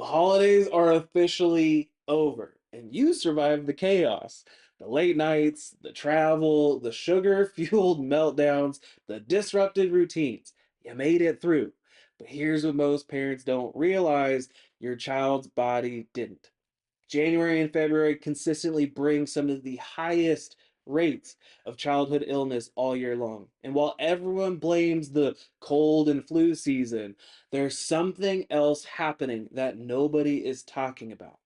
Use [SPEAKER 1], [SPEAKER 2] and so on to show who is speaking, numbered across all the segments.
[SPEAKER 1] holidays are officially over, and you survived the chaos. The late nights, the travel, the sugar fueled meltdowns, the disrupted routines. You made it through. But here's what most parents don't realize: your child's body didn't. January and February consistently bring some of the highest rates of childhood illness all year long. And while everyone blames the cold and flu season, there's something else happening that nobody is talking about.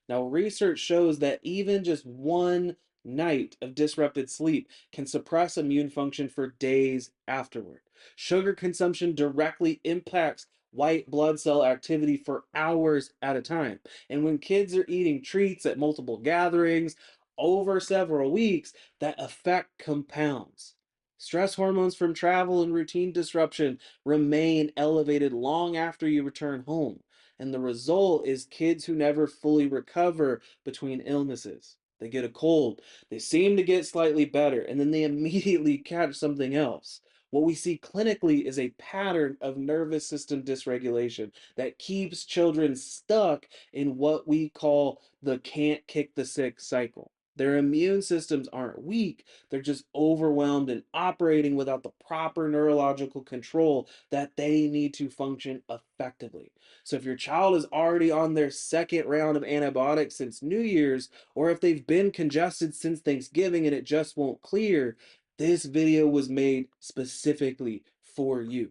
[SPEAKER 1] Now, research shows that even just one night of disrupted sleep can suppress immune function for days afterward. Sugar consumption directly impacts white blood cell activity for hours at a time. And when kids are eating treats at multiple gatherings over several weeks, that effect compounds. Stress hormones from travel and routine disruption remain elevated long after you return home. And the result is kids who never fully recover between illnesses. They get a cold, they seem to get slightly better, and then they immediately catch something else. What we see clinically is a pattern of nervous system dysregulation that keeps children stuck in what we call the can't kick the sick cycle. Their immune systems aren't weak, they're just overwhelmed and operating without the proper neurological control that they need to function effectively. So, if your child is already on their second round of antibiotics since New Year's, or if they've been congested since Thanksgiving and it just won't clear, this video was made specifically for you.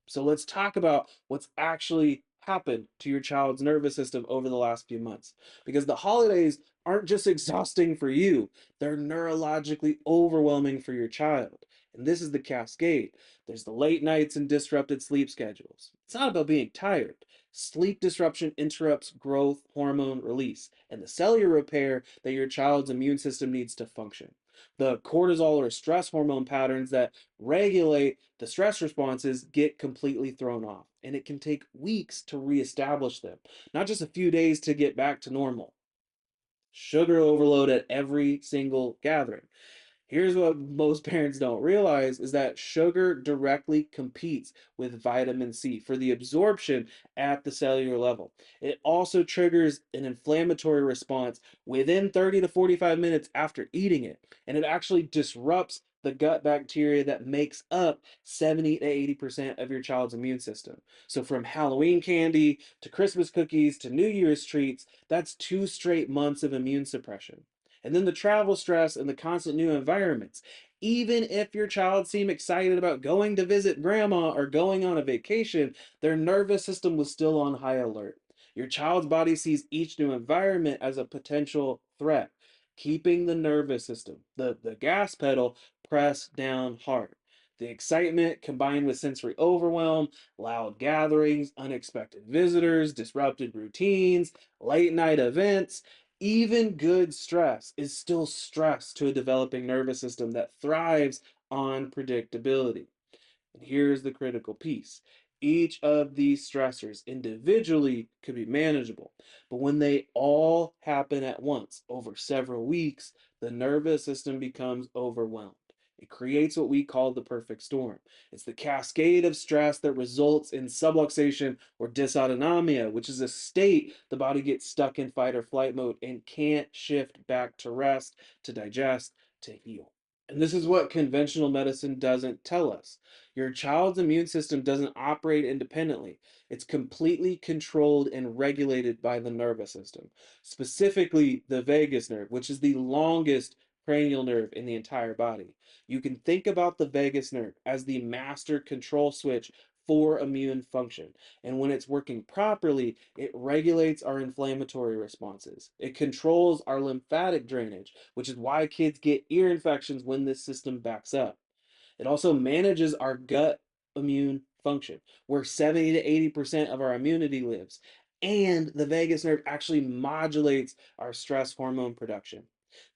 [SPEAKER 1] So let's talk about what's actually happened to your child's nervous system over the last few months. Because the holidays aren't just exhausting for you, they're neurologically overwhelming for your child. And this is the cascade. There's the late nights and disrupted sleep schedules. It's not about being tired. Sleep disruption interrupts growth hormone release and the cellular repair that your child's immune system needs to function. The cortisol or stress hormone patterns that regulate the stress responses get completely thrown off, and it can take weeks to reestablish them, not just a few days to get back to normal. Sugar overload at every single gathering. Here's what most parents don't realize is that sugar directly competes with vitamin C for the absorption at the cellular level. It also triggers an inflammatory response within 30 to 45 minutes after eating it, and it actually disrupts the gut bacteria that makes up 70 to 80% of your child's immune system. So from Halloween candy to Christmas cookies to New Year's treats, that's 2 straight months of immune suppression. And then the travel stress and the constant new environments. Even if your child seemed excited about going to visit grandma or going on a vacation, their nervous system was still on high alert. Your child's body sees each new environment as a potential threat, keeping the nervous system, the gas pedal, pressed down hard. The excitement combined with sensory overwhelm, loud gatherings, unexpected visitors, disrupted routines, late night events, even good stress is still stress to a developing nervous system that thrives on predictability. And here's the critical piece. Each of these stressors individually could be manageable, but when they all happen at once over several weeks, the nervous system becomes overwhelmed. It creates what we call the perfect storm. It's the cascade of stress that results in subluxation or dysautonomia, which is a state the body gets stuck in fight or flight mode and can't shift back to rest, to digest, to heal. And this is what conventional medicine doesn't tell us. Your child's immune system doesn't operate independently. It's completely controlled and regulated by the nervous system, specifically the vagus nerve, which is the longest cranial nerve in the entire body. You can think about the vagus nerve as the master control switch for immune function. And when it's working properly, it regulates our inflammatory responses. It controls our lymphatic drainage, which is why kids get ear infections when this system backs up. It also manages our gut immune function, where 70 to 80% of our immunity lives. And the vagus nerve actually modulates our stress hormone production.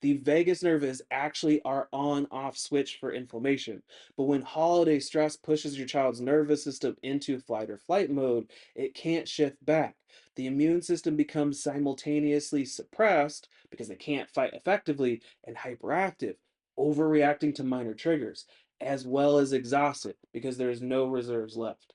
[SPEAKER 1] The vagus nerve is actually our on off switch for inflammation. But when holiday stress pushes your child's nervous system into flight or flight mode, it can't shift back. The immune system becomes simultaneously suppressed because they can't fight effectively and hyperactive, overreacting to minor triggers, as well as exhausted because there is no reserves left.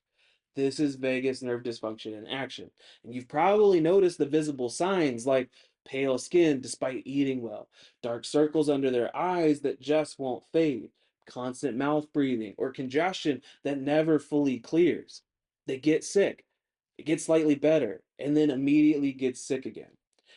[SPEAKER 1] This is vagus nerve dysfunction in action. And you've probably noticed the visible signs like pale skin despite eating well, dark circles under their eyes that just won't fade, constant mouth breathing, or congestion that never fully clears. They get sick, it gets slightly better, and then immediately gets sick again.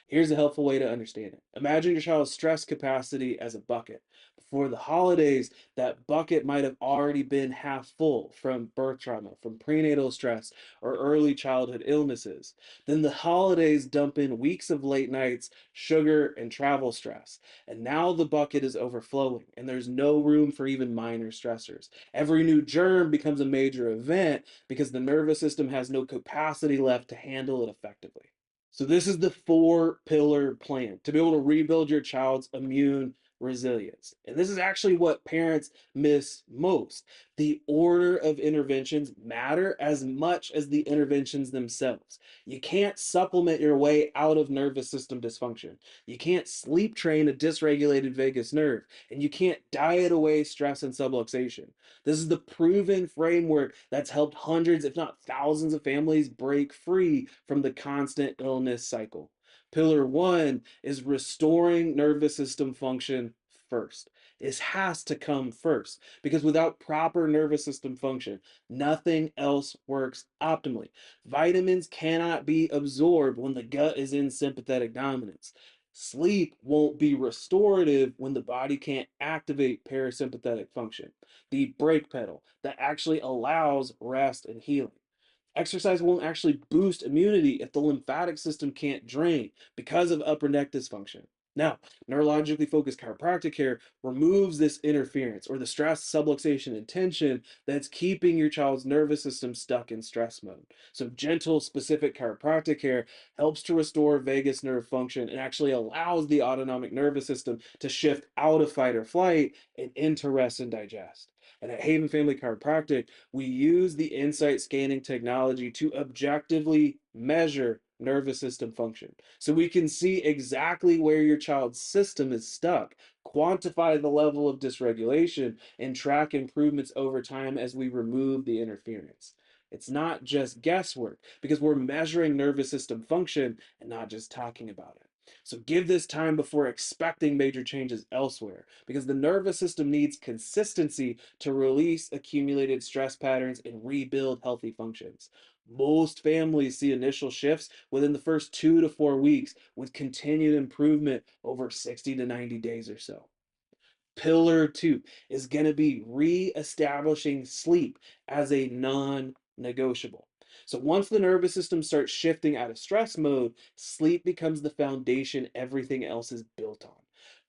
[SPEAKER 1] Here's a helpful way to understand it. Imagine your child's stress capacity as a bucket. Before the holidays, that bucket might have already been half full from birth trauma, from prenatal stress, or early childhood illnesses. Then the holidays dump in weeks of late nights, sugar, and travel stress. And now the bucket is overflowing, and there's no room for even minor stressors. Every new germ becomes a major event because the nervous system has no capacity left to handle it effectively. So this is the four-pillar plan to be able to rebuild your child's immune resilience. And this is actually what parents miss most. The order of interventions matter as much as the interventions themselves. You can't supplement your way out of nervous system dysfunction. You can't sleep train a dysregulated vagus nerve, and you can't diet away stress and subluxation. This is the proven framework that's helped hundreds, if not thousands, of families break free from the constant illness cycle. Pillar one is restoring nervous system function first. This has to come first because without proper nervous system function, nothing else works optimally. Vitamins cannot be absorbed when the gut is in sympathetic dominance. Sleep won't be restorative when the body can't activate parasympathetic function, the brake pedal that actually allows rest and healing. Exercise won't actually boost immunity if the lymphatic system can't drain because of upper neck dysfunction. Now, neurologically focused chiropractic care removes this interference or the stress, subluxation, and tension that's keeping your child's nervous system stuck in stress mode. So, gentle, specific chiropractic care helps to restore vagus nerve function and actually allows the autonomic nervous system to shift out of fight or flight and into rest and digest. And at Haven Family Chiropractic, we use the insight scanning technology to objectively measure nervous system function. So we can see exactly where your child's system is stuck, quantify the level of dysregulation, and track improvements over time as we remove the interference. It's not just guesswork because we're measuring nervous system function and not just talking about it. So give this time before expecting major changes elsewhere because the nervous system needs consistency to release accumulated stress patterns and rebuild healthy functions. Most families see initial shifts within the first 2 to 4 weeks with continued improvement over 60 to 90 days or so. Pillar two is going to be re-establishing sleep as a non-negotiable. So once the nervous system starts shifting out of stress mode, sleep becomes the foundation everything else is built on.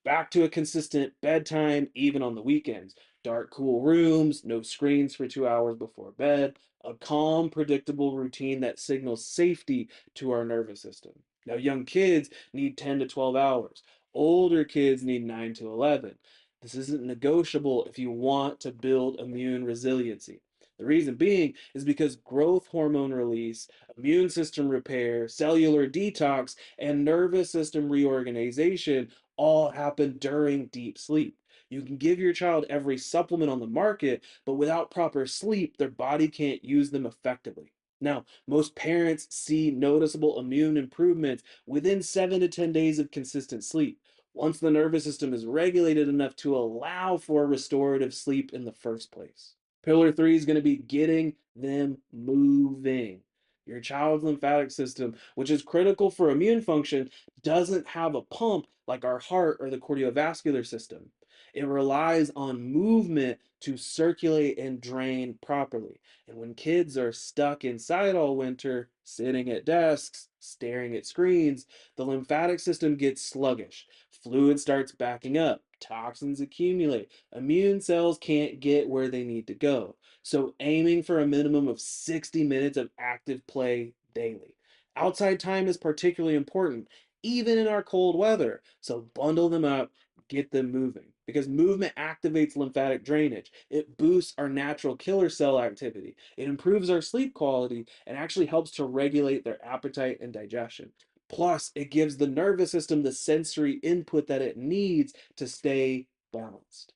[SPEAKER 1] Back to a consistent bedtime, even on the weekends. Dark, cool rooms, no screens for 2 hours before bed, a calm, predictable routine that signals safety to our nervous system. Now, young kids need 10 to 12 hours. Older kids need 9 to 11. This isn't negotiable if you want to build immune resiliency. The reason being is because growth hormone release, immune system repair, cellular detox, and nervous system reorganization all happen during deep sleep. You can give your child every supplement on the market, but without proper sleep, their body can't use them effectively. Now, most parents see noticeable immune improvements within 7 to 10 days of consistent sleep once the nervous system is regulated enough to allow for restorative sleep in the first place. Pillar three is going to be getting them moving. Your child's lymphatic system, which is critical for immune function, doesn't have a pump like our heart or the cardiovascular system. It relies on movement to circulate and drain properly. And when kids are stuck inside all winter, sitting at desks, staring at screens, the lymphatic system gets sluggish. Fluid starts backing up, toxins accumulate, immune cells can't get where they need to go. So, aiming for a minimum of 60 minutes of active play daily. Outside time is particularly important, even in our cold weather. So, bundle them up, get them moving. Because movement activates lymphatic drainage. It boosts our natural killer cell activity. It improves our sleep quality and actually helps to regulate their appetite and digestion. Plus, it gives the nervous system the sensory input that it needs to stay balanced.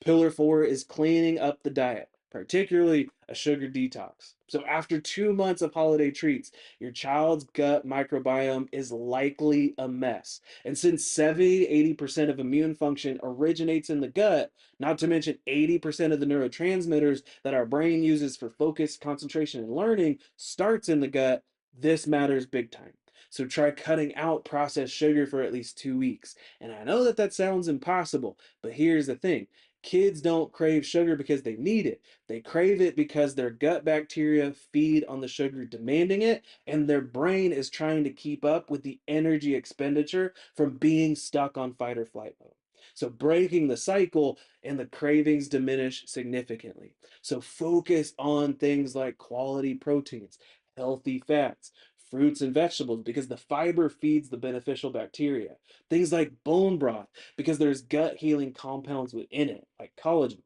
[SPEAKER 1] Pillar four is cleaning up the diet. particularly a sugar detox. So, after 2 months of holiday treats, your child's gut microbiome is likely a mess. And since 70 to 80% of immune function originates in the gut, not to mention 80% of the neurotransmitters that our brain uses for focus, concentration, and learning starts in the gut, this matters big time. So try cutting out processed sugar for at least 2 weeks. And I know that that sounds impossible, but here's the thing. Kids don't crave sugar because they need it. They crave it because their gut bacteria feed on the sugar demanding it, and their brain is trying to keep up with the energy expenditure from being stuck on fight or flight mode. So, breaking the cycle and the cravings diminish significantly. So, focus on things like quality proteins, healthy fats, fruits and vegetables because the fiber feeds the beneficial bacteria. Things like bone broth because there's gut healing compounds within it, like collagen.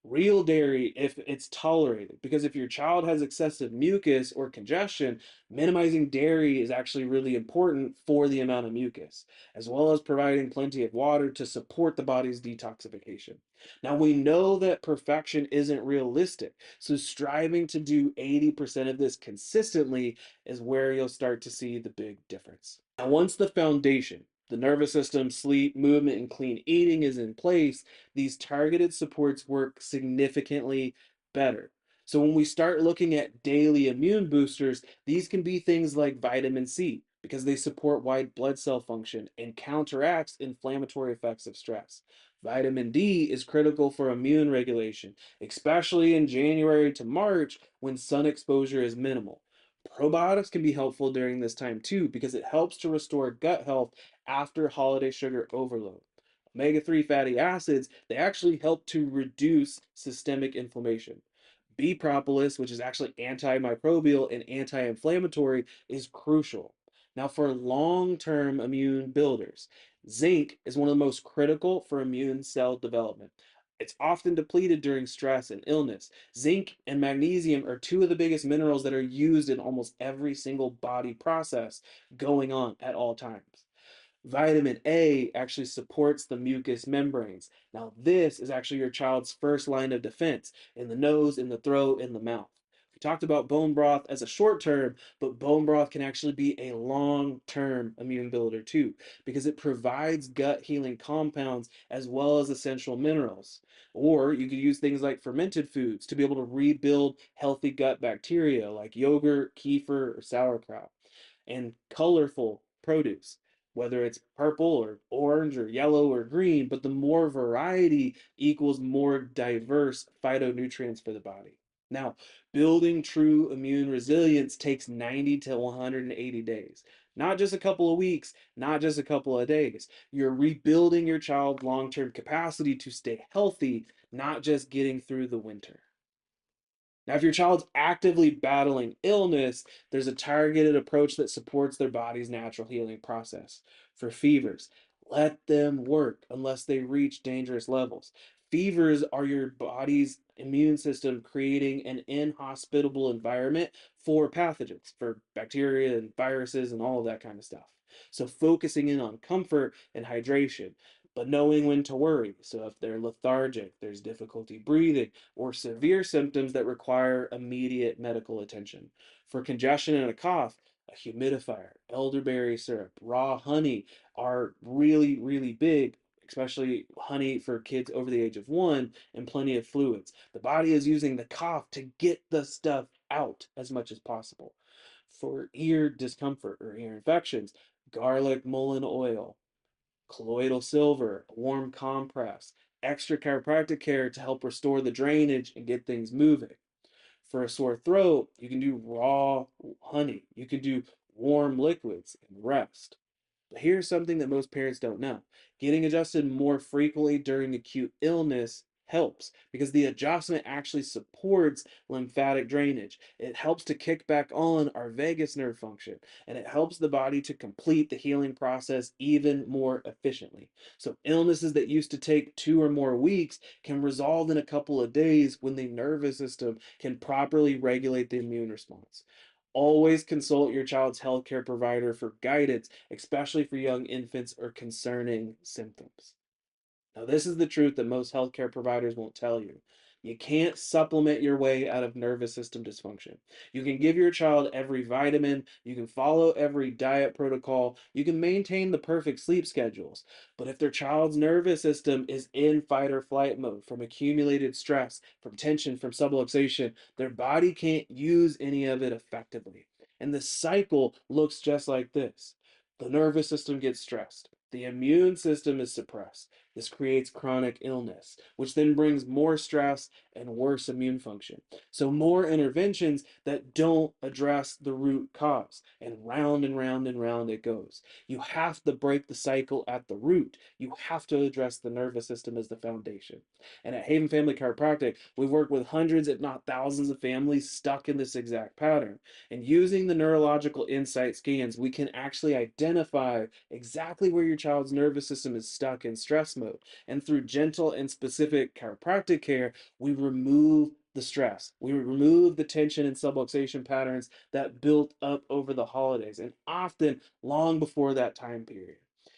[SPEAKER 1] Real dairy if it's tolerated, because if your child has excessive mucus or congestion, minimizing dairy is actually really important for the amount of mucus, as well as providing plenty of water to support the body's detoxification. Now, we know that perfection isn't realistic, so striving to do 80% of this consistently is where you'll start to see the big difference. Now, once the foundation, the nervous system, sleep, movement, and clean eating is in place, these targeted supports work significantly better. So when we start looking at daily immune boosters, these can be things like vitamin C because they support white blood cell function and counteracts inflammatory effects of stress. Vitamin D is critical for immune regulation, especially in January to March when sun exposure is minimal. Probiotics can be helpful during this time too because it helps to restore gut health after holiday sugar overload. Omega-3 fatty acids, they actually help to reduce systemic inflammation. B propolis, which is actually antimicrobial and anti-inflammatory, is crucial. Now, for long-term immune builders, zinc is one of the most critical for immune cell development. It's often depleted during stress and illness. Zinc and magnesium are two of the biggest minerals that are used in almost every single body process going on at all times. Vitamin A actually supports the mucous membranes. Now, this is actually your child's first line of defense in the nose, in the throat, in the mouth. We talked about bone broth as a short term, but bone broth can actually be a long term immune builder too, because it provides gut healing compounds as well as essential minerals. Or you could use things like fermented foods to be able to rebuild healthy gut bacteria like yogurt, kefir, or sauerkraut, and colorful produce, whether it's purple or orange or yellow or green, but the more variety equals more diverse phytonutrients for the body. Now, building true immune resilience takes 90 to 180 days, not just a couple of weeks, not just a couple of days. You're rebuilding your child's long term capacity to stay healthy, not just getting through the winter. Now, if your child's actively battling illness, there's a targeted approach that supports their body's natural healing process. For fevers, let them work unless they reach dangerous levels. Fevers are your body's immune system creating an inhospitable environment for pathogens, for bacteria and viruses and all of that kind of stuff. So, focusing in on comfort and hydration, but knowing when to worry. So, if they're lethargic, there's difficulty breathing, or severe symptoms that require immediate medical attention. For congestion and a cough, a humidifier, elderberry syrup, raw honey are really, really big, especially honey for kids over the age of 1, and plenty of fluids. The body is using the cough to get the stuff out as much as possible. For ear discomfort or ear infections, garlic mullein oil, colloidal silver, a warm compress, extra chiropractic care to help restore the drainage and get things moving. For a sore throat, you can do raw honey. You can do warm liquids and rest. But here's something that most parents don't know. Getting adjusted more frequently during acute illness helps because the adjustment actually supports lymphatic drainage. It helps to kick back on our vagus nerve function, and it helps the body to complete the healing process even more efficiently. So illnesses that used to take 2 or more weeks can resolve in a couple of days when the nervous system can properly regulate the immune response. Always consult your child's healthcare provider for guidance, especially for young infants or concerning symptoms. Now, this is the truth that most healthcare providers won't tell you. You can't supplement your way out of nervous system dysfunction. You can give your child every vitamin, you can follow every diet protocol, you can maintain the perfect sleep schedules. But if their child's nervous system is in fight or flight mode from accumulated stress, from tension, from subluxation, their body can't use any of it effectively. And the cycle looks just like this. The nervous system gets stressed. The immune system is suppressed. This creates chronic illness, which then brings more stress and worse immune function. So, more interventions that don't address the root cause. And round and round it goes. You have to break the cycle at the root. You have to address the nervous system as the foundation. And at Haven Family Chiropractic, we work with hundreds, if not thousands, of families stuck in this exact pattern. And using the neurological insight scans, we can actually identify exactly where your child's nervous system is stuck in stress mode. And through gentle and specific chiropractic care, we remove the stress. We remove the tension and subluxation patterns that built up over the holidays and often long before that time period.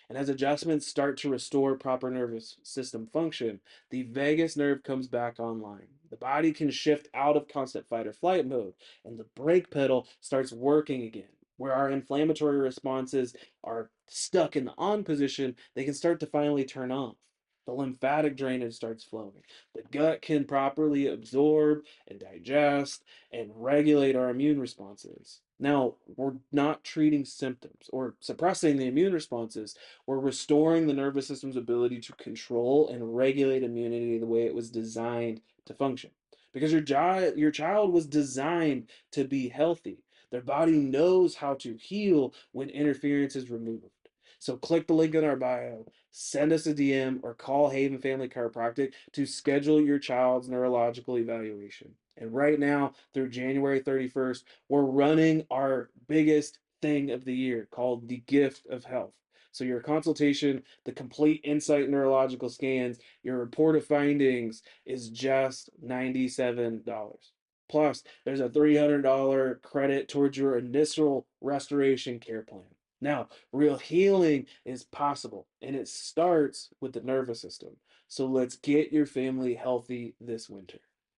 [SPEAKER 1] And as adjustments start to restore proper nervous system function, the vagus nerve comes back online. The body can shift out of constant fight or flight mode, and the brake pedal starts working again. Where our inflammatory responses are stuck in the on position, they can start to finally turn off. The lymphatic drainage starts flowing. The gut can properly absorb and digest and regulate our immune responses. Now, we're not treating symptoms or suppressing the immune responses. We're restoring the nervous system's ability to control and regulate immunity the way it was designed to function. Because your child was designed to be healthy. Their body knows how to heal when interference is removed. So click the link in our bio, send us a DM, or call Haven Family Chiropractic to schedule your child's neurological evaluation. And right now, through January 31st, we're running our biggest thing of the year called the Gift of Health. So your consultation, the complete insight neurological scans, your report of findings is just $97. Plus, there's a $300 credit towards your initial restoration care plan. Now, real healing is possible, and it starts with the nervous system. So let's get your family healthy this winter.